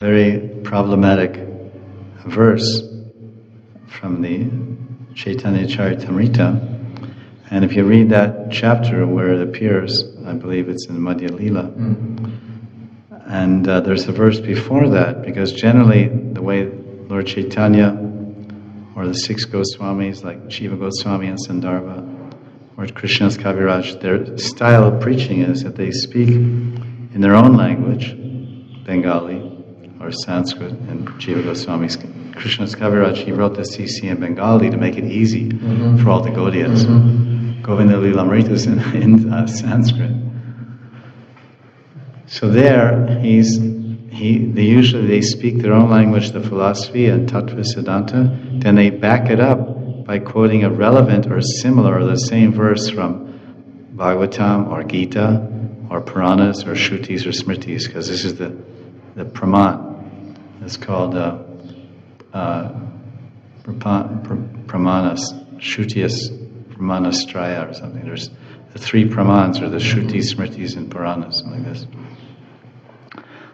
very problematic verse from the Chaitanya Charitamrita. And if you read that chapter where it appears, I believe it's in Madhya Lila, and there's a verse before that, because generally the way Lord Chaitanya or the six Goswamis like Jiva Goswami and Sandarbha or Krishna's Kaviraj, their style of preaching is that they speak in their own language, Bengali or Sanskrit, and Jiva Goswami's Krishna's Kaviraj, he wrote the CC in Bengali to make it easy for all the Gaudiyas. Govinda Lilamrita is in Sanskrit. So there, they usually speak their own language, the philosophy and Tattva Siddhanta, then they back it up by quoting a relevant or similar or the same verse from Bhagavatam or Gita or Puranas or Shrutis or Smritis, because this is the Praman. It's called Pramanas, Shrutiyas Pramanastraya or something. There's the three Pramans, or the Shrutis, Smritis, and Puranas, something like this.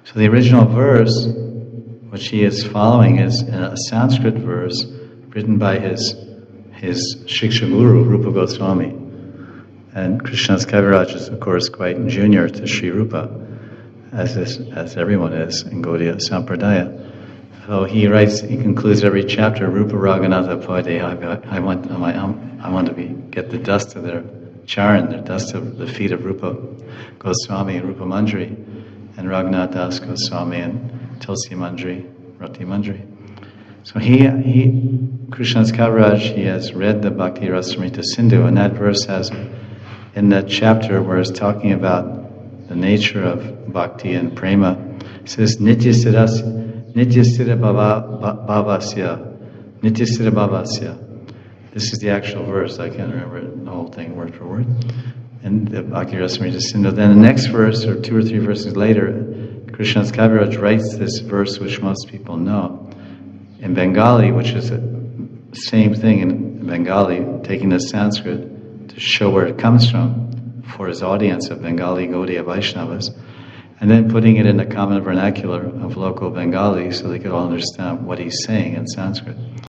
So the original verse, which he is following, is a Sanskrit verse written by his Shiksha Guru, Rupa Goswami. And Krishna's Kaviraj is, of course, quite junior to Sri Rupa, as everyone is in Gaudiya Sampradaya. So he concludes every chapter, Rupa Raghunatha Pade. I want to get the dust of their charan, the dust of the feet of Rupa Goswami and Rupa Manjari, and Raghunath Das Goswami and Tulsi Manjari, Rati Manjari. So Krishna's Kaviraj, he has read the Bhakti Rasamrita Sindhu, and that verse has, in that chapter where it's talking about the nature of bhakti and prema, it says, Nityasthira bhavasya. This is the actual verse, I can't remember the whole thing word for word. And the Bhakti Rasamrita Sindhu. Then the next verse, or two or three verses later, Krishna's Kaviraj writes this verse, which most people know, in Bengali, which is the same thing in Bengali, taking the Sanskrit to show where it comes from for his audience of Bengali Gaudiya Vaishnavas, and then putting it in the common vernacular of local Bengali so they could all understand what he's saying in Sanskrit.